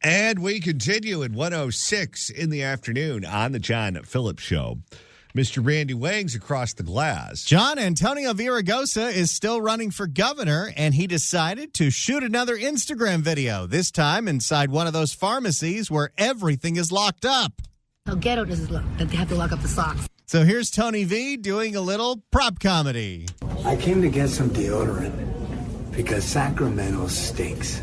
And we continue at 1:06 in the afternoon on the John Phillips Show. Mr. Randy Wang's across the glass. John, Antonio Villaraigosa is still running for governor, and he decided to shoot another Instagram video, this time inside one of those pharmacies where everything is locked up. How ghetto does it look that they have to lock up the socks? So here's Tony V doing a little prop comedy. I came to get some deodorant because Sacramento stinks.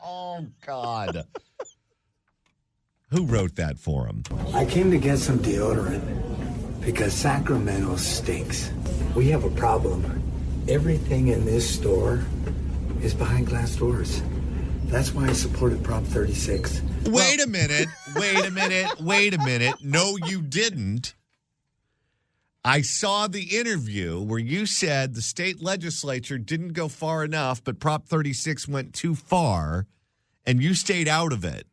Oh, God. Who wrote that for him? I came to get some deodorant because Sacramento stinks. We have a problem. Everything in this store is behind glass doors. That's why I supported Prop 36. Wait a minute. No, you didn't. I saw the interview where you said the state legislature didn't go far enough, but Prop 36 went too far, and you stayed out of it.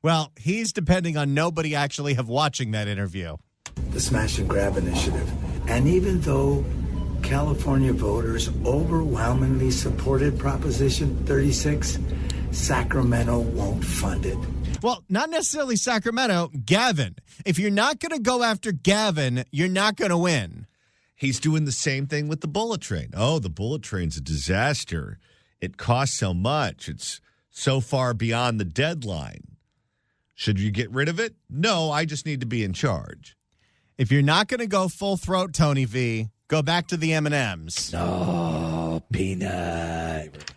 Well, he's depending on nobody actually have watching that interview. The Smash and Grab initiative. And even though California voters overwhelmingly supported Proposition 36, Sacramento won't fund it. Well, not necessarily Sacramento, Gavin. If you're not going to go after Gavin, you're not going to win. He's doing the same thing with the bullet train. Oh, the bullet train's a disaster. It costs so much. It's so far beyond the deadline. Should you get rid of it? No, I just need to be in charge. If you're not going to go full throat, Tony V, go back to the M&Ms. No, peanut.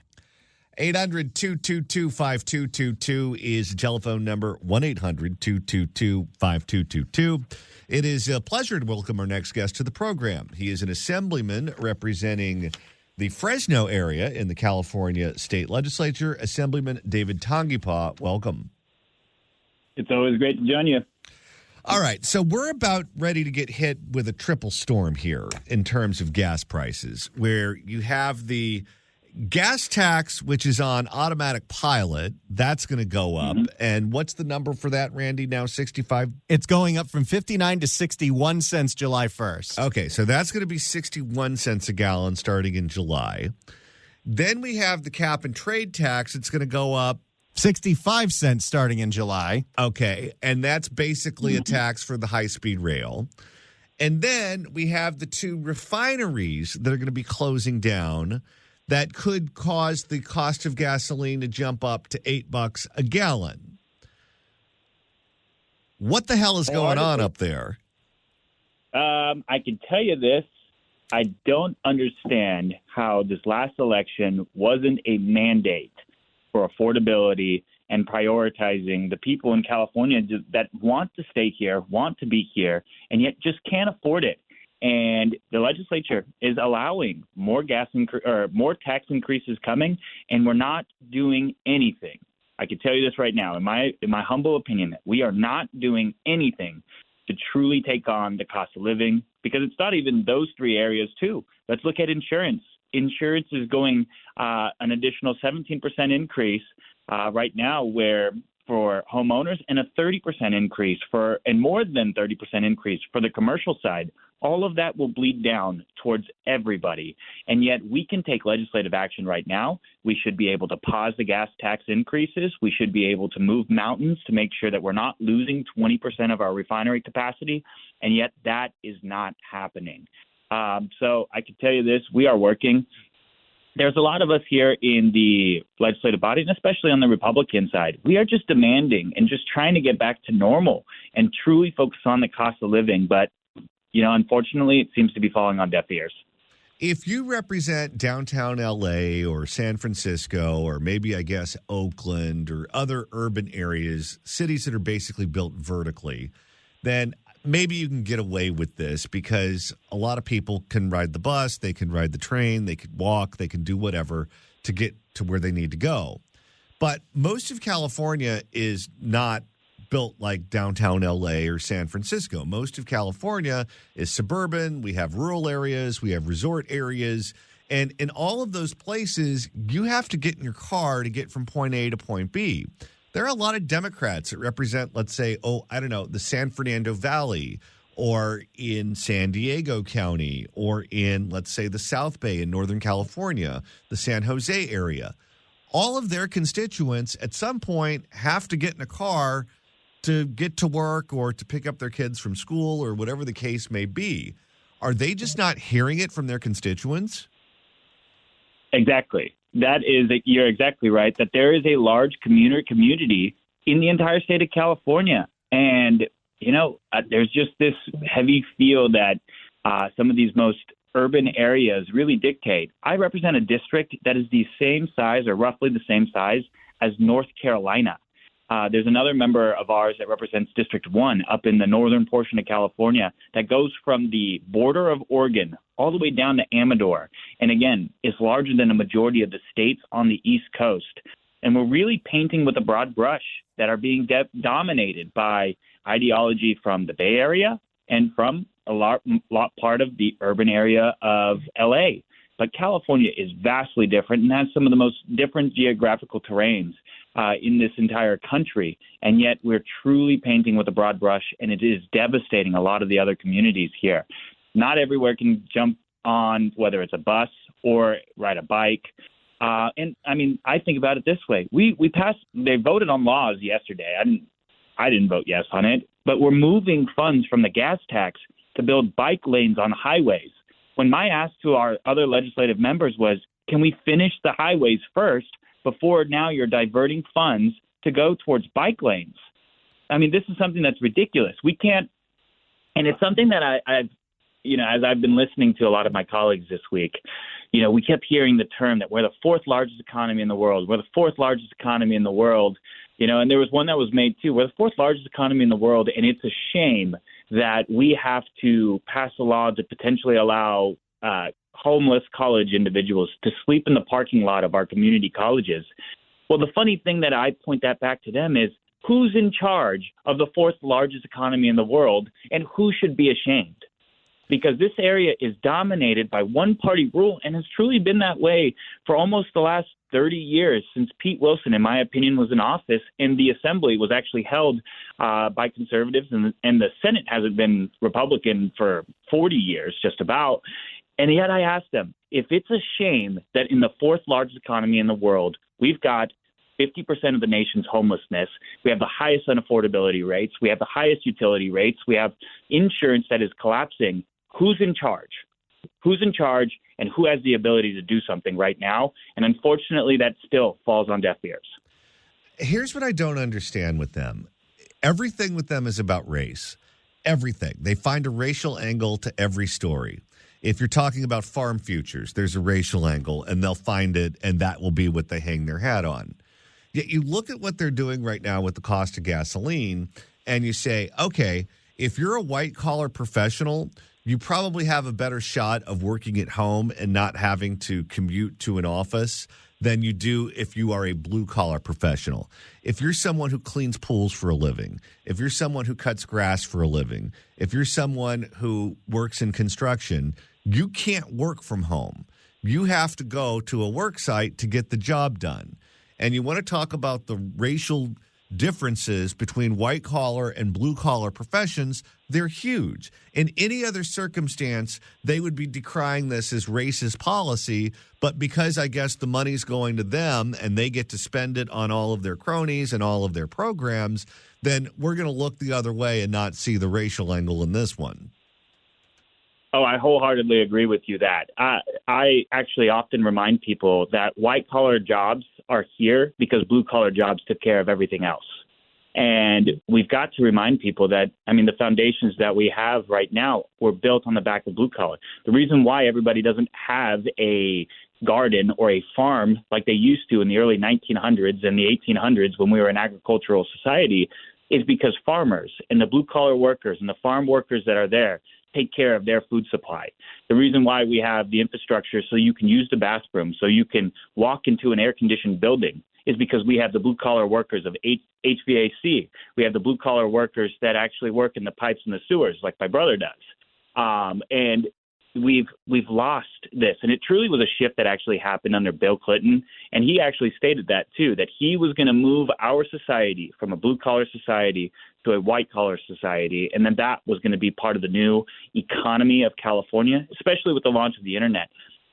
800-222-5222 is the telephone number, 1-800-222-5222. It is a pleasure to welcome our next guest to the program. He is an assemblyman representing the Fresno area in the California State Legislature, Assemblyman David Tangipa. Welcome. It's always great to join you. All right, so we're about ready to get hit with a triple storm here in terms of gas prices, where you have the gas tax, which is on automatic pilot. That's going to go up. Mm-hmm. And what's the number for that, Randy, now 65? It's going up from 59 to 61 cents July 1st. Okay, so that's going to be 61 cents a gallon starting in July. Then we have the cap and trade tax. It's going to go up 65 cents starting in July. Okay, and that's basically a tax for the high-speed rail. And then we have the two refineries that are going to be closing down that could cause the cost of gasoline to jump up to $8 a gallon. What the hell is going on up there? I can tell you this. I don't understand how this last election wasn't a mandate for affordability and prioritizing the people in California that want to stay here, want to be here, and yet just can't afford it. And the legislature is allowing more more tax increases coming, and we're not doing anything. I can tell you this right now, in my humble opinion, that we are not doing anything to truly take on the cost of living, because it's not even those three areas too. Let's look at insurance. Insurance is going an additional 17% increase right now, where for homeowners, and a 30% increase and more than 30% increase for the commercial side. All of that will bleed down towards everybody. And yet we can take legislative action right now. We should be able to pause the gas tax increases. We should be able to move mountains to make sure that we're not losing 20% of our refinery capacity. And yet that is not happening. So I can tell you this, we are working. There's a lot of us here in the legislative body, and especially on the Republican side. We are just demanding and just trying to get back to normal and truly focus on the cost of living. But unfortunately, it seems to be falling on deaf ears. If you represent downtown L.A. or San Francisco or maybe, I guess, Oakland or other urban areas, cities that are basically built vertically, then maybe you can get away with this because a lot of people can ride the bus, they can ride the train, they can walk, they can do whatever to get to where they need to go. But most of California is not built like downtown L.A. or San Francisco. Most of California is suburban. We have rural areas. We have resort areas. And in all of those places, you have to get in your car to get from point A to point B. There are a lot of Democrats that represent, let's say, the San Fernando Valley or in San Diego County or in, let's say, the South Bay in Northern California, the San Jose area. all of their constituents at some point have to get in a car to get to work or to pick up their kids from school or whatever the case may be. Are they just not hearing it from their constituents? Exactly. You're exactly right, that there is a large community in the entire state of California. And, there's just this heavy feel that some of these most urban areas really dictate. I represent a district that is the same size or roughly the same size as North Carolina. There's another member of ours that represents District 1 up in the northern portion of California that goes from the border of Oregon all the way down to Amador. And again, is larger than a majority of the states on the East Coast. And we're really painting with a broad brush that are being dominated by ideology from the Bay Area and from a lot part of the urban area of LA. But California is vastly different and has some of the most different geographical terrains in this entire country. And yet we're truly painting with a broad brush, and it is devastating a lot of the other communities here. Not everywhere can jump on, whether it's a bus or ride a bike. And I mean, I think about it this way. They voted on laws yesterday. I didn't vote yes on it, but we're moving funds from the gas tax to build bike lanes on highways. When my ask to our other legislative members was, can we finish the highways first before now you're diverting funds to go towards bike lanes? I mean, this is something that's ridiculous. We can't, and it's something that I've as I've been listening to a lot of my colleagues this week, we kept hearing the term that we're the fourth largest economy in the world. We're the fourth largest economy in the world. And there was one that was made too. We're the fourth largest economy in the world, and it's a shame that we have to pass a law to potentially allow homeless college individuals to sleep in the parking lot of our community colleges. Well, the funny thing that I point that back to them is, who's in charge of the fourth largest economy in the world, and who should be ashamed? Because this area is dominated by one-party rule and has truly been that way for almost the last 30 years since Pete Wilson, in my opinion, was in office and the assembly was actually held by conservatives, and the Senate hasn't been Republican for 40 years, just about. And yet I asked them, if it's a shame that in the fourth largest economy in the world, we've got 50% of the nation's homelessness, we have the highest unaffordability rates, we have the highest utility rates, we have insurance that is collapsing, who's in charge? Who's in charge, and who has the ability to do something right now? And unfortunately, that still falls on deaf ears. Here's what I don't understand with them. Everything with them is about race. Everything. They find a racial angle to every story. If you're talking about farm futures, there's a racial angle, and they'll find it, and that will be what they hang their hat on. Yet you look at what they're doing right now with the cost of gasoline, and you say, okay, if you're a white-collar professional, you probably have a better shot of working at home and not having to commute to an office than you do if you are a blue-collar professional. If you're someone who cleans pools for a living, if you're someone who cuts grass for a living, if you're someone who works in construction, you can't work from home. You have to go to a work site to get the job done. And you want to talk about the racial differences between white-collar and blue-collar professions, they're huge. In any other circumstance, they would be decrying this as racist policy, but because I guess the money's going to them and they get to spend it on all of their cronies and all of their programs, then we're going to look the other way and not see the racial angle in this one. Oh, I wholeheartedly agree with you that. I actually often remind people that white-collar jobs are here because blue-collar jobs took care of everything else. And we've got to remind people that, the foundations that we have right now were built on the back of blue-collar. The reason why everybody doesn't have a garden or a farm like they used to in the early 1900s and the 1800s when we were an agricultural society is because farmers and the blue-collar workers and the farm workers that are there take care of their food supply. The reason why we have the infrastructure so you can use the bathroom, so you can walk into an air-conditioned building, is because we have the blue-collar workers of HVAC. We have the blue-collar workers that actually work in the pipes and the sewers, like my brother does. And we've lost this. And it truly was a shift that actually happened under Bill Clinton. And he actually stated that, too, that he was going to move our society from a blue-collar society to a white-collar society, and then that was going to be part of the new economy of California, especially with the launch of the internet.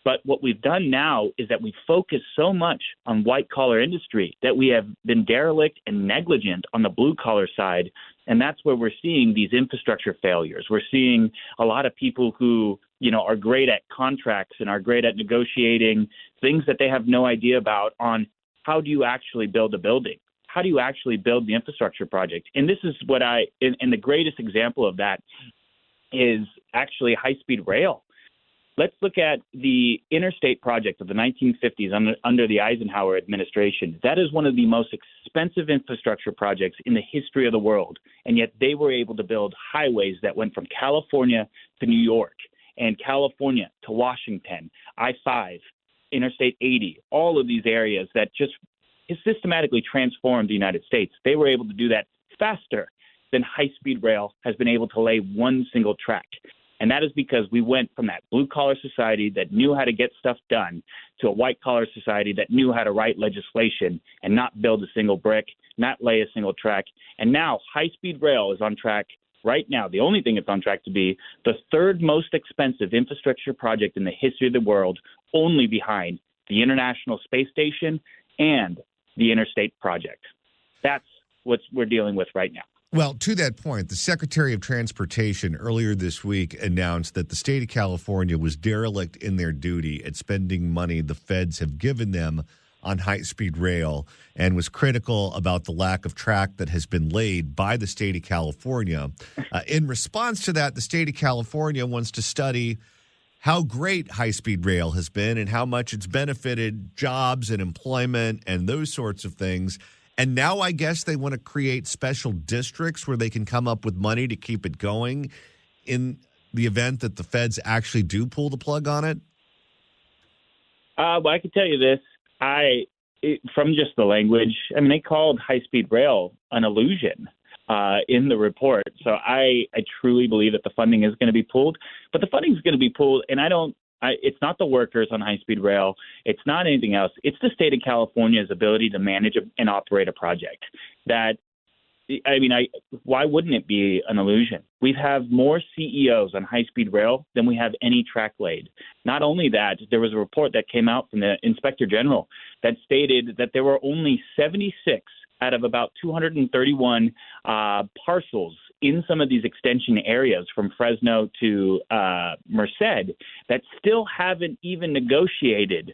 But what we've done now is that we focus so much on white-collar industry that we have been derelict and negligent on the blue-collar side, and that's where we're seeing these infrastructure failures. We're seeing a lot of people who, are great at contracts and are great at negotiating things that they have no idea about on how do you actually build a building? How do you actually build the infrastructure project? And this is what and the greatest example of that is actually high-speed rail. Let's look at the interstate project of the 1950s under the Eisenhower administration. That is one of the most expensive infrastructure projects in the history of the world. And yet they were able to build highways that went from California to New York and California to Washington, I-5, Interstate 80, all of these areas that just systematically transformed the United States. They were able to do that faster than high-speed rail has been able to lay one single track. And that is because we went from that blue-collar society that knew how to get stuff done to a white-collar society that knew how to write legislation and not build a single brick, not lay a single track. And now high-speed rail is on track right now. The only thing it's on track to be the third most expensive infrastructure project in the history of the world, only behind the International Space Station and the Interstate Project. That's what we're dealing with right now. Well, to that point, the Secretary of Transportation earlier this week announced that the state of California was derelict in their duty at spending money the feds have given them on high-speed rail and was critical about the lack of track that has been laid by the state of California. In response to that, the state of California wants to study how great high-speed rail has been and how much it's benefited jobs and employment and those sorts of things. And now I guess they want to create special districts where they can come up with money to keep it going in the event that the feds actually do pull the plug on it? Well, I can tell you this. From just the language, they called high-speed rail an illusion in the report. So I truly believe that the funding is going to be pulled. But the funding is going to be pulled, and it's not the workers on high-speed rail. It's not anything else. It's the state of California's ability to manage and operate a project. Why wouldn't it be an illusion? We have more CEOs on high-speed rail than we have any track laid. Not only that, there was a report that came out from the Inspector General that stated that there were only 76 out of about 231 parcels in some of these extension areas from Fresno to Merced that still haven't even negotiated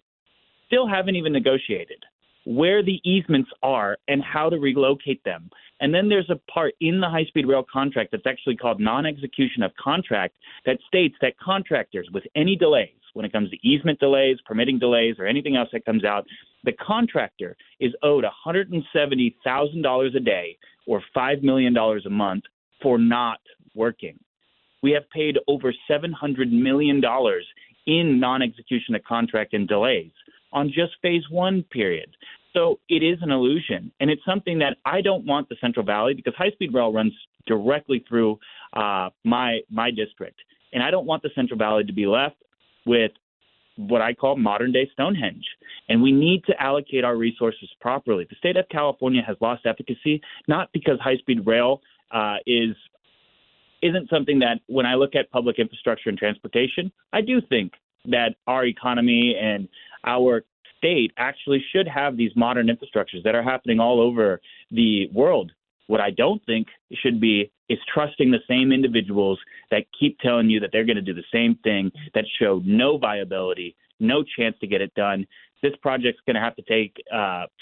where the easements are and how to relocate them. And then there's a part in the high-speed rail contract that's actually called non-execution of contract that states that contractors with any delays, when it comes to easement delays, permitting delays, or anything else that comes out, the contractor is owed $170,000 a day or $5 million a month for not working. We have paid over $700 million in non-execution of contract and delays on just phase one period. So it is an illusion, and it's something that I don't want the Central Valley, because high-speed rail runs directly through my district, and I don't want the Central Valley to be left with what I call modern-day Stonehenge. And we need to allocate our resources properly. The state of California has lost efficacy, not because high-speed rail isn't something that, when I look at public infrastructure and transportation, I do think that our economy and our state actually should have these modern infrastructures that are happening all over the world. What I don't think should be is trusting the same individuals that keep telling you that they're going to do the same thing, that show no viability, no chance to get it done. This project's going to have to take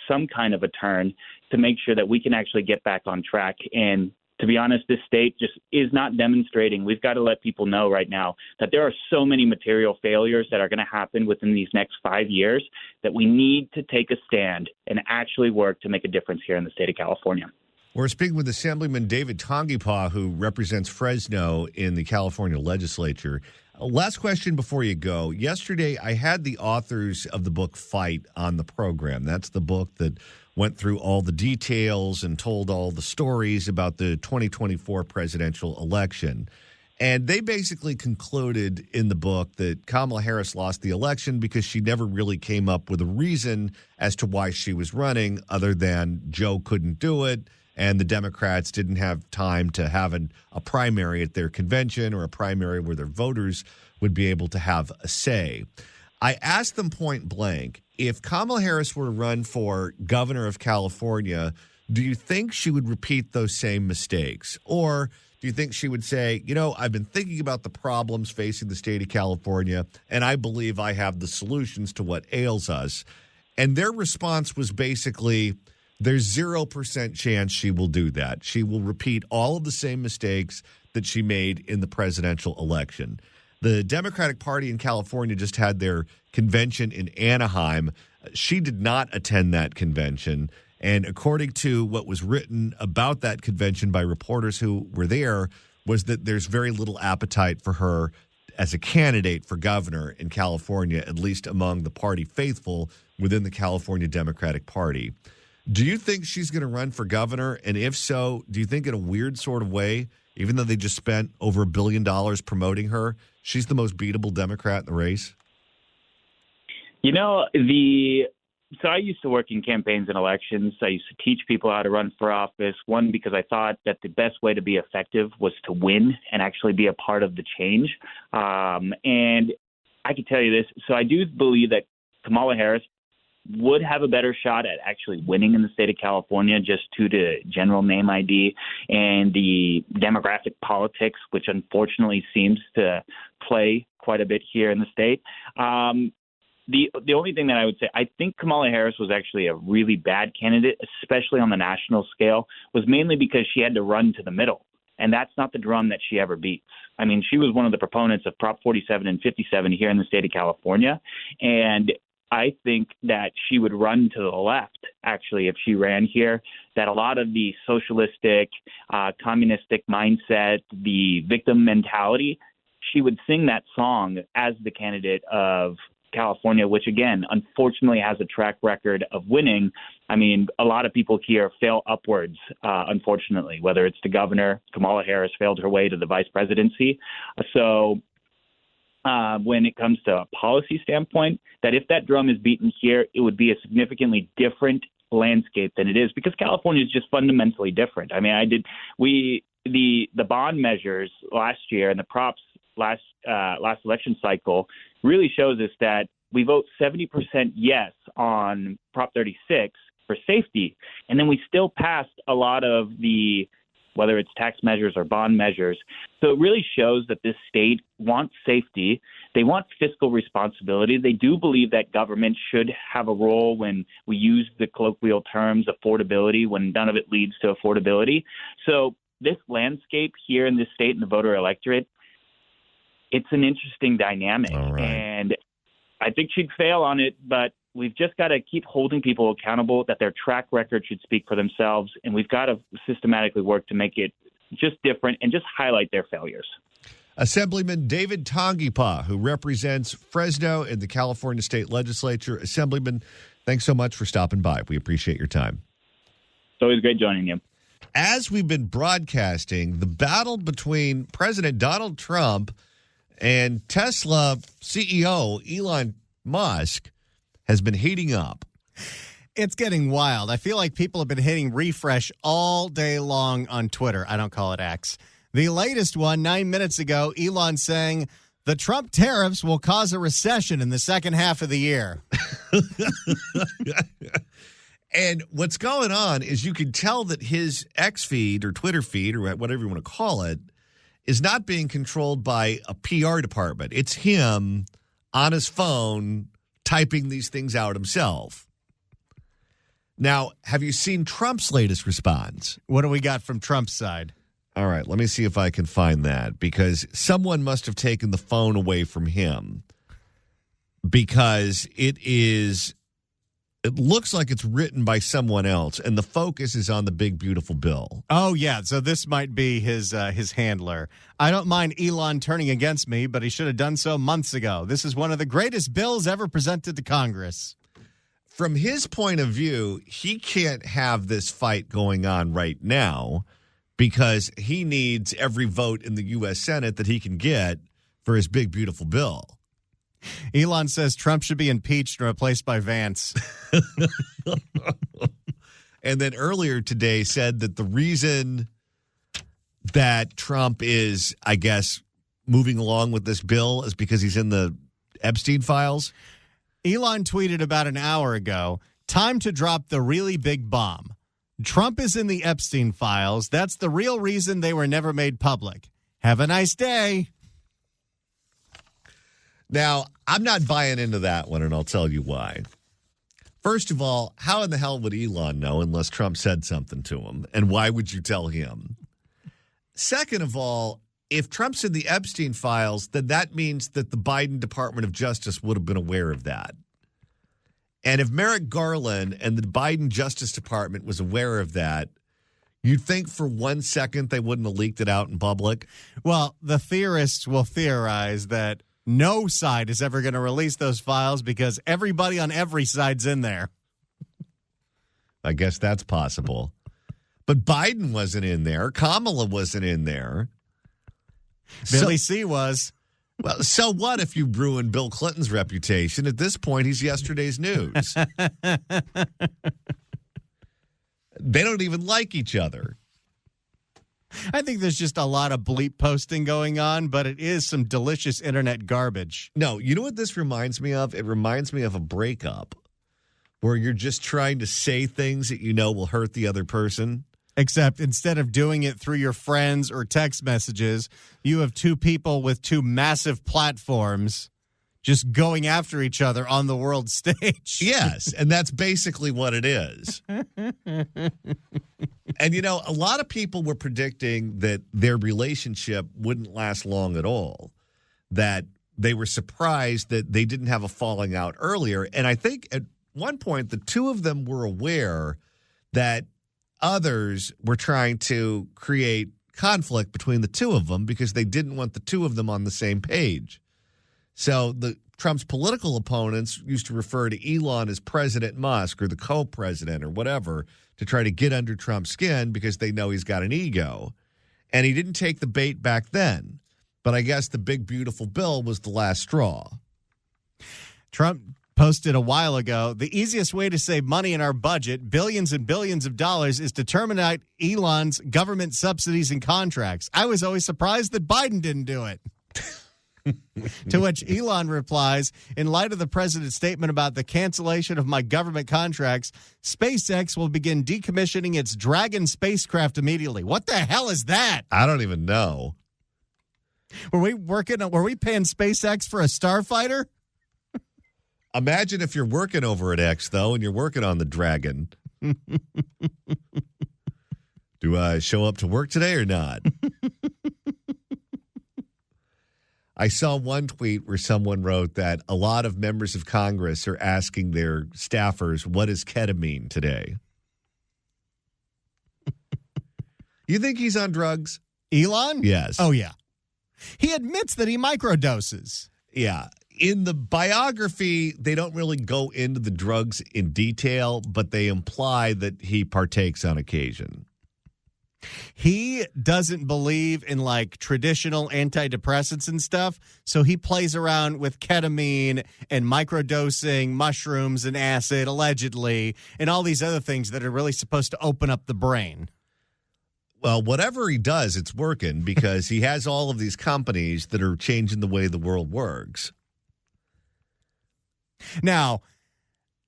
some kind of a turn to make sure that we can actually get back on track. And to be honest, this state just is not demonstrating. We've got to let people know right now that there are so many material failures that are going to happen within these next 5 years that we need to take a stand and actually work to make a difference here in the state of California. We're speaking with Assemblyman David Tangipa, who represents Fresno in the California legislature. Last question before you go. Yesterday, I had the authors of the book Fight on the program. That's the book that went through all the details and told all the stories about the 2024 presidential election. And they basically concluded in the book that Kamala Harris lost the election because she never really came up with a reason as to why she was running, other than Joe couldn't do it and the Democrats didn't have time to have a primary at their convention or a primary where their voters would be able to have a say. I asked them point blank, if Kamala Harris were to run for governor of California, do you think she would repeat those same mistakes? Or do you think she would say, I've been thinking about the problems facing the state of California, and I believe I have the solutions to what ails us? And their response was basically, there's 0% chance she will do that. She will repeat all of the same mistakes that she made in the presidential election. The Democratic Party in California just had their convention in Anaheim. She did not attend that convention. And according to what was written about that convention by reporters who were there, was that there's very little appetite for her as a candidate for governor in California, at least among the party faithful within the California Democratic Party. Do you think she's going to run for governor? And if so, do you think in a weird sort of way, even though they just spent over $1 billion promoting her, she's the most beatable Democrat in the race? So I used to work in campaigns and elections. I used to teach people how to run for office. One, because I thought that the best way to be effective was to win and actually be a part of the change. And I can tell you this. So I do believe that Kamala Harris would have a better shot at actually winning in the state of California just due to general name ID and the demographic politics, which unfortunately seems to play quite a bit here in the state. The only thing that I would say, I think Kamala Harris was actually a really bad candidate, especially on the national scale, was mainly because she had to run to the middle. And that's not the drum that she ever beats. I mean, she was one of the proponents of Prop 47 and 57 here in the state of California. And I think that she would run to the left, actually, if she ran here, that a lot of the socialistic, communistic mindset, the victim mentality, she would sing that song as the candidate of California, which, again, unfortunately has a track record of winning. I mean, a lot of people here fail upwards, unfortunately, whether it's the governor. Kamala Harris failed her way to the vice presidency. So when it comes to a policy standpoint, that if that drum is beaten here, it would be a significantly different landscape than it is, because California is just fundamentally different. I mean, the bond measures last year and the props last election cycle really shows us that we vote 70% yes on Prop 36 for safety, and then we still passed a lot of the, whether it's tax measures or bond measures. So it really shows that this state wants safety. They want fiscal responsibility. They do believe that government should have a role when we use the colloquial terms affordability, when none of it leads to affordability. So this landscape here in this state and the voter electorate, it's an interesting dynamic. All right. And I think she'd fail on it, but we've just got to keep holding people accountable, that their track record should speak for themselves, and we've got to systematically work to make it just different and just highlight their failures. Assemblyman David Tangipa, who represents Fresno in the California State Legislature. Assemblyman, thanks so much for stopping by. We appreciate your time. It's always great joining you. As we've been broadcasting, the battle between President Donald Trump and Tesla CEO Elon Musk has been heating up. It's getting wild. I feel like people have been hitting refresh all day long on Twitter. I don't call it X. The latest one, 9 minutes ago, Elon saying the Trump tariffs will cause a recession in the second half of the year. And what's going on is you can tell that his X feed or Twitter feed or whatever you want to call it is not being controlled by a PR department. It's him on his phone typing these things out himself. Now, have you seen Trump's latest response? What do we got from Trump's side? All right, let me see if I can find that, because someone must have taken the phone away from him, because it looks like it's written by someone else, and the focus is on the big, beautiful bill. Oh, yeah. So this might be his handler. I don't mind Elon turning against me, but he should have done so months ago. This is one of the greatest bills ever presented to Congress. From his point of view, he can't have this fight going on right now because he needs every vote in the U.S. Senate that he can get for his big, beautiful bill. Elon says Trump should be impeached and replaced by Vance. And then earlier today said that the reason that Trump is, I guess, moving along with this bill is because he's in the Epstein files. Elon tweeted about an hour ago, time to drop the really big bomb. Trump is in the Epstein files. That's the real reason they were never made public. Have a nice day. Now, I'm not buying into that one, and I'll tell you why. First of all, how in the hell would Elon know unless Trump said something to him? And why would you tell him? Second of all, if Trump's in the Epstein files, then that means that the Biden Department of Justice would have been aware of that. And if Merrick Garland and the Biden Justice Department was aware of that, you'd think for 1 second they wouldn't have leaked it out in public. Well, the theorists will theorize that no side is ever going to release those files because everybody on every side's in there. I guess that's possible. But Biden wasn't in there. Kamala wasn't in there. Billy C. was. Well, so what if you ruin Bill Clinton's reputation? At this point, he's yesterday's news. They don't even like each other. I think there's just a lot of bleep posting going on, but it is some delicious internet garbage. No, you know what this reminds me of? It reminds me of a breakup where you're just trying to say things that you know will hurt the other person. Except instead of doing it through your friends or text messages, you have two people with two massive platforms just going after each other on the world stage. Yes, and that's basically what it is. And, you know, a lot of people were predicting that their relationship wouldn't last long at all, that they were surprised that they didn't have a falling out earlier. And I think at one point, the two of them were aware that others were trying to create conflict between the two of them because they didn't want the two of them on the same page. So Trump's political opponents used to refer to Elon as President Musk or the co-president or whatever to try to get under Trump's skin because they know he's got an ego. And he didn't take the bait back then. But I guess the big, beautiful bill was the last straw. Trump posted a while ago, the easiest way to save money in our budget, billions and billions of dollars, is to terminate Elon's government subsidies and contracts. I was always surprised that Biden didn't do it. To which Elon replies, in light of the president's statement about the cancellation of my government contracts, SpaceX will begin decommissioning its Dragon spacecraft immediately. What the hell is that? I don't even know. Were we paying SpaceX for a starfighter? Imagine if you're working over at X, though, and you're working on the Dragon. Do I show up to work today or not? I saw one tweet where someone wrote that a lot of members of Congress are asking their staffers, what is ketamine today? You think he's on drugs? Elon? Yes. Oh, yeah. He admits that he microdoses. Yeah. In the biography, they don't really go into the drugs in detail, but they imply that he partakes on occasion. He doesn't believe in like traditional antidepressants and stuff, so he plays around with ketamine and microdosing mushrooms and acid, allegedly, and all these other things that are really supposed to open up the brain. Well, whatever he does, it's working because he has all of these companies that are changing the way the world works. Now,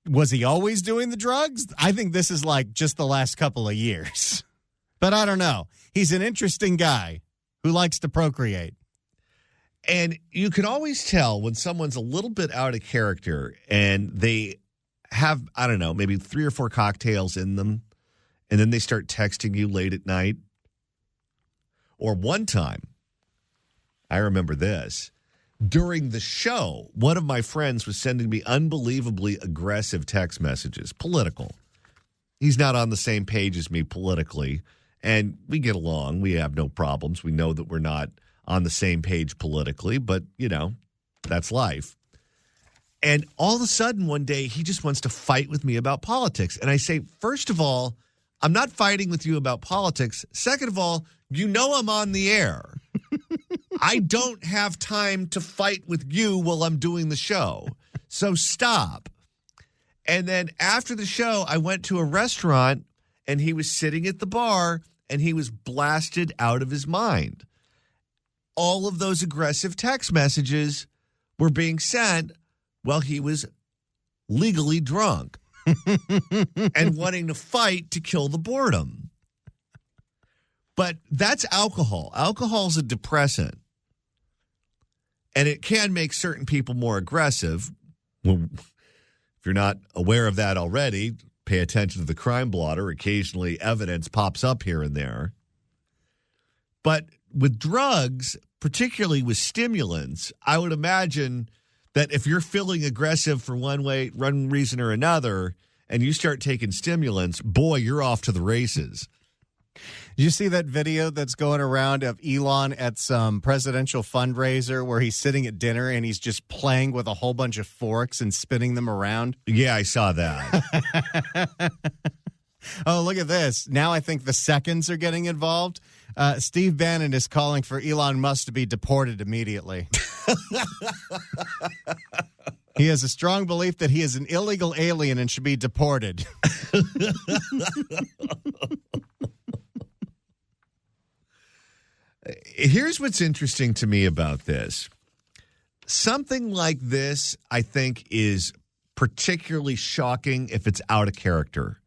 was he always doing the drugs? I think this is like just the last couple of years. But I don't know. He's an interesting guy who likes to procreate. And you can always tell when someone's a little bit out of character and they have, I don't know, maybe 3 or 4 cocktails in them, and then they start texting you late at night. Or one time, I remember this. During the show, one of my friends was sending me unbelievably aggressive text messages, political. He's not on the same page as me politically, and we get along. We have no problems. We know that we're not on the same page politically, but, you know, that's life. And all of a sudden, one day, he just wants to fight with me about politics. And I say, first of all, I'm not fighting with you about politics. Second of all, you know I'm on the air. I don't have time to fight with you while I'm doing the show. So stop. And then after the show, I went to a restaurant, and he was sitting at the bar, and he was blasted out of his mind. All of those aggressive text messages were being sent while he was legally drunk and wanting to fight to kill the boredom. But that's alcohol. Alcohol is a depressant. And it can make certain people more aggressive. Well, if you're not aware of that already, pay attention to the crime blotter. Occasionally evidence pops up here and there. But with drugs, particularly with stimulants, I would imagine that if you're feeling aggressive for one reason or another, and you start taking stimulants, boy, you're off to the races. Did you see that video that's going around of Elon at some presidential fundraiser where he's sitting at dinner and he's just playing with a whole bunch of forks and spinning them around? Yeah, I saw that. Oh, look at this. Now I think the seconds are getting involved. Steve Bannon is calling for Elon Musk to be deported immediately. He has a strong belief that he is an illegal alien and should be deported. Here's what's interesting to me about this. Something like this, I think, is particularly shocking if it's out of character.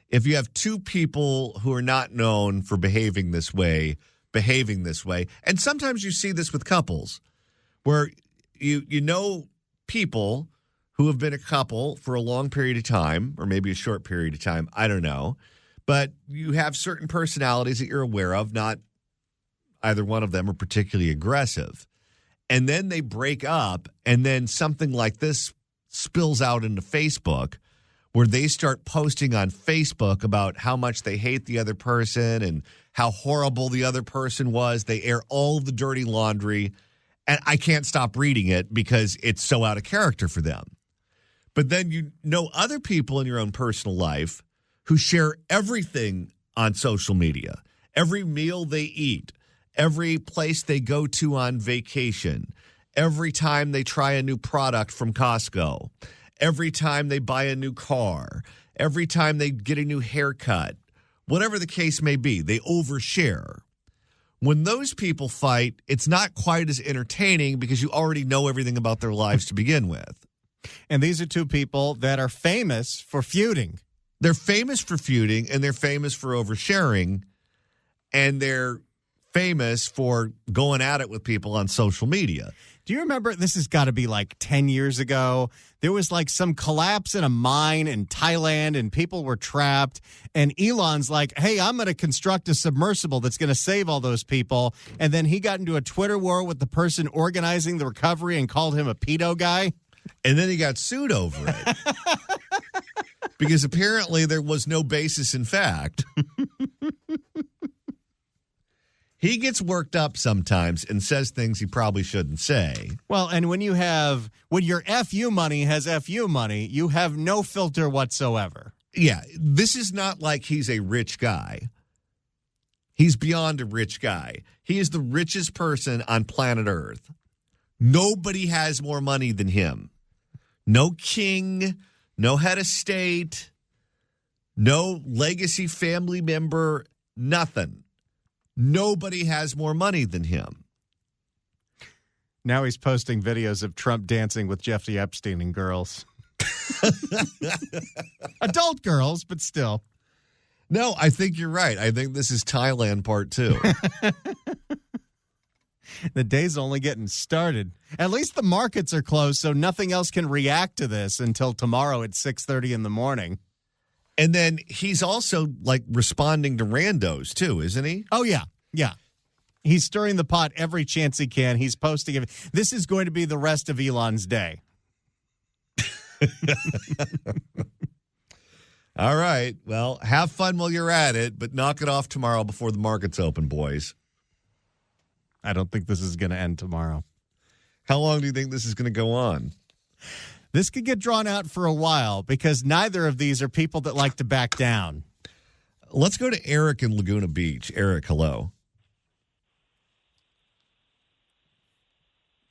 If you have two people who are not known for behaving this way, and sometimes you see this with couples, where you know people who have been a couple for a long period of time, or maybe a short period of time, I don't know, but you have certain personalities that you're aware of, not either one of them are particularly aggressive. And then they break up, and then something like this spills out into Facebook, where they start posting on Facebook about how much they hate the other person and how horrible the other person was. They air all the dirty laundry, and I can't stop reading it because it's so out of character for them. But then you know other people in your own personal life who share everything on social media, every meal they eat, every place they go to on vacation, every time they try a new product from Costco, every time they buy a new car, every time they get a new haircut, whatever the case may be, they overshare. When those people fight, it's not quite as entertaining because you already know everything about their lives to begin with. And these are two people that are famous for feuding. They're famous for feuding, and they're famous for oversharing, and they're famous for going at it with people on social media. Do you remember, this has got to be like 10 years ago, there was like some collapse in a mine in Thailand and people were trapped, and Elon's like, hey, I'm going to construct a submersible that's going to save all those people. And then he got into a Twitter war with the person organizing the recovery and called him a pedo guy. And then he got sued over it. Because apparently there was no basis in fact. He gets worked up sometimes and says things he probably shouldn't say. Well, and when your FU money has FU money, you have no filter whatsoever. Yeah, this is not like he's a rich guy. He's beyond a rich guy. He is the richest person on planet Earth. Nobody has more money than him. No king, no head of state, no legacy family member, nothing. Nobody has more money than him. Now he's posting videos of Trump dancing with Jeffrey Epstein and girls. Adult girls, but still. No, I think you're right. I think this is Thailand part 2. The day's only getting started. At least the markets are closed, so nothing else can react to this until tomorrow at 6:30 in the morning. And then he's also like responding to randos too, isn't he? Oh, yeah. Yeah. He's stirring the pot every chance he can. He's posting it. This is going to be the rest of Elon's day. All right. Well, have fun while you're at it, but knock it off tomorrow before the markets open, boys. I don't think this is going to end tomorrow. How long do you think this is going to go on? This could get drawn out for a while because neither of these are people that like to back down. Let's go to Eric in Laguna Beach. Eric, hello.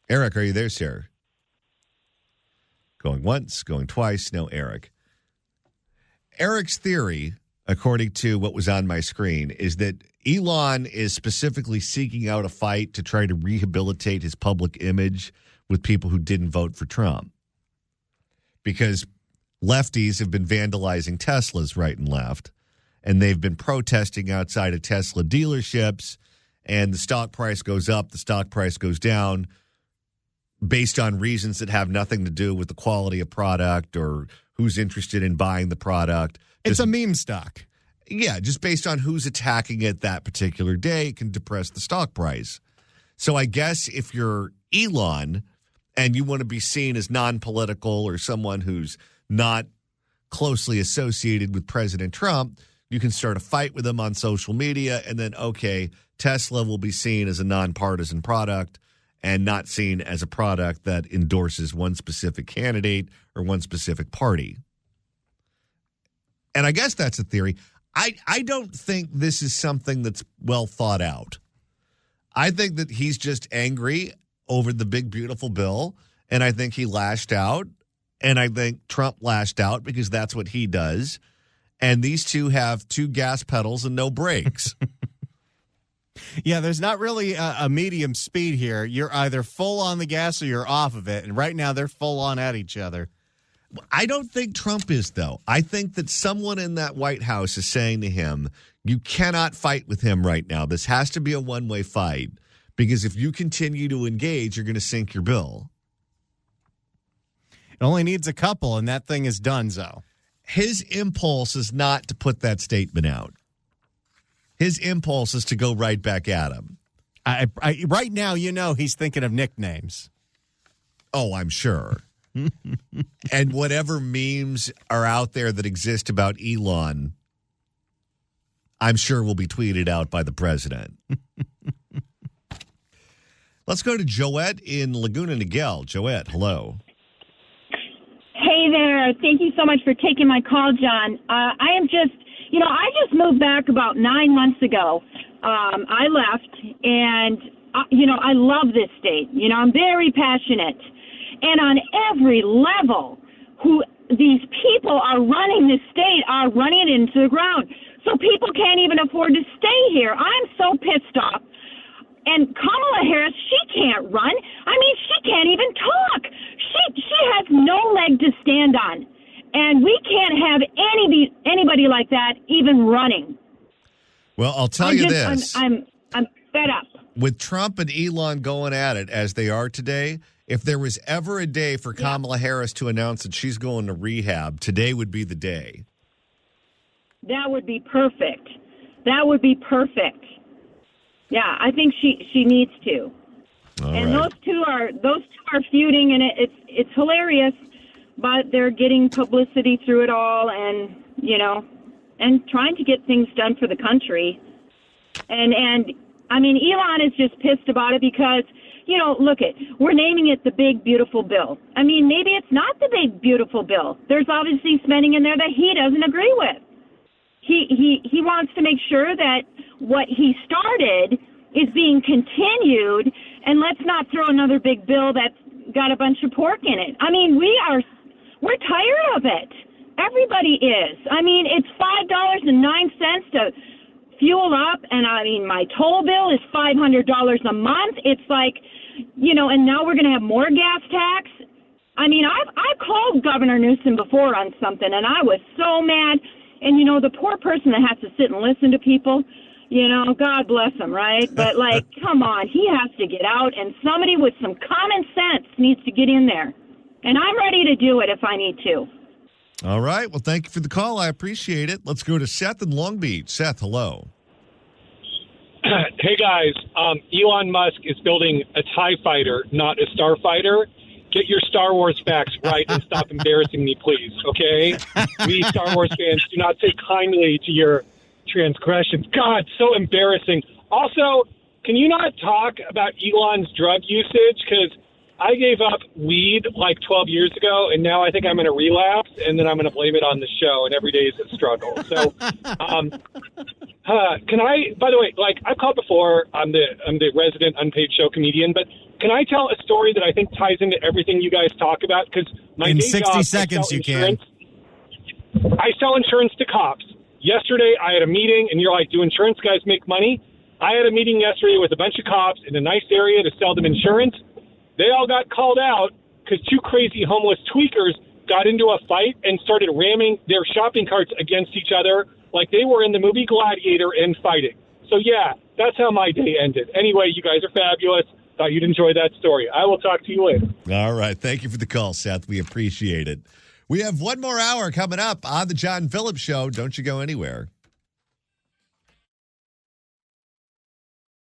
Eric, are you there, sir? Going once, going twice. No, Eric. Eric's theory, according to what was on my screen, is that Elon is specifically seeking out a fight to try to rehabilitate his public image with people who didn't vote for Trump. Because lefties have been vandalizing Teslas right and left, and they've been protesting outside of Tesla dealerships, and the stock price goes up, the stock price goes down based on reasons that have nothing to do with the quality of product or who's interested in buying the product. It's a meme stock. Yeah, just based on who's attacking it that particular day, it can depress the stock price. So I guess if you're Elon and you want to be seen as non-political or someone who's not closely associated with President Trump, you can start a fight with him on social media, and then, okay, Tesla will be seen as a nonpartisan product and not seen as a product that endorses one specific candidate or one specific party. And I guess that's a theory. I don't think this is something that's well thought out. I think that he's just angry over the big, beautiful bill, and I think he lashed out, and I think Trump lashed out because that's what he does. And these two have two gas pedals and no brakes. Yeah, there's not really a medium speed here. You're either full on the gas or you're off of it. And right now they're full on at each other. I don't think Trump is, though. I think that someone in that White House is saying to him, you cannot fight with him right now. This has to be a one-way fight because if you continue to engage, you're going to sink your bill. It only needs a couple, and that thing is donezo. His impulse is not to put that statement out. His impulse is to go right back at him. Right now, he's thinking of nicknames. Oh, I'm sure. And whatever memes are out there that exist about Elon, I'm sure will be tweeted out by the president. Let's go to Joette in Laguna Niguel. Joette, hello. Hey there. Thank you so much for taking my call, John. I just moved back about 9 months ago. I left, and, I love this state. I'm very passionate. And on every level, who these people are running this state are running it into the ground. So people can't even afford to stay here. I'm so pissed off. And Kamala Harris, she can't run. I mean, she can't even talk. She has no leg to stand on. And we can't have anybody like that even running. Well, I'll tell you this. I'm fed up. With Trump and Elon going at it as they are today, if there was ever a day for Kamala Harris to announce that she's going to rehab, today would be the day. That would be perfect. That would be perfect. Yeah, I think she needs to. All and right. those two are feuding, and it's hilarious, but they're getting publicity through it all, and and trying to get things done for the country. And I mean, Elon is just pissed about it because, we're naming it the big, beautiful bill. I mean, maybe it's not the big, beautiful bill. There's obviously spending in there that he doesn't agree with. He wants to make sure that what he started is being continued, and let's not throw another big bill that's got a bunch of pork in it. I mean, we're tired of it. Everybody is. I mean, it's $5.09 to fuel up, and I mean, my toll bill is $500 a month. It's like, and now we're going to have more gas tax. I mean, I called Governor Newsom before on something, and I was so mad. And, the poor person that has to sit and listen to people, God bless him, right? But, come on, he has to get out, and somebody with some common sense needs to get in there. And I'm ready to do it if I need to. All right. Well, thank you for the call. I appreciate it. Let's go to Seth in Long Beach. Seth, hello. Hey, guys. Elon Musk is building a TIE fighter, not a starfighter. Get your Star Wars facts right and stop embarrassing me, please, okay? We Star Wars fans do not take kindly to your transgressions. God, so embarrassing. Also, can you not talk about Elon's drug usage? Because I gave up weed like 12 years ago, and now I think I'm going to relapse, and then I'm going to blame it on the show, and every day is a struggle. So, can I, by the way, I've called before, I'm the resident unpaid show comedian, but can I tell a story that I think ties into everything you guys talk about? Because my in day 60 job, seconds you can. I sell insurance to cops. Yesterday, I had a meeting, and you're like, do insurance guys make money? I had a meeting yesterday with a bunch of cops in a nice area to sell them insurance. They all got called out because two crazy homeless tweakers got into a fight and started ramming their shopping carts against each other like they were in the movie Gladiator and fighting. So, yeah, that's how my day ended. Anyway, you guys are fabulous. Thought you'd enjoy that story. I will talk to you later. All right. Thank you for the call, Seth. We appreciate it. We have one more hour coming up on the John Phillips Show. Don't you go anywhere.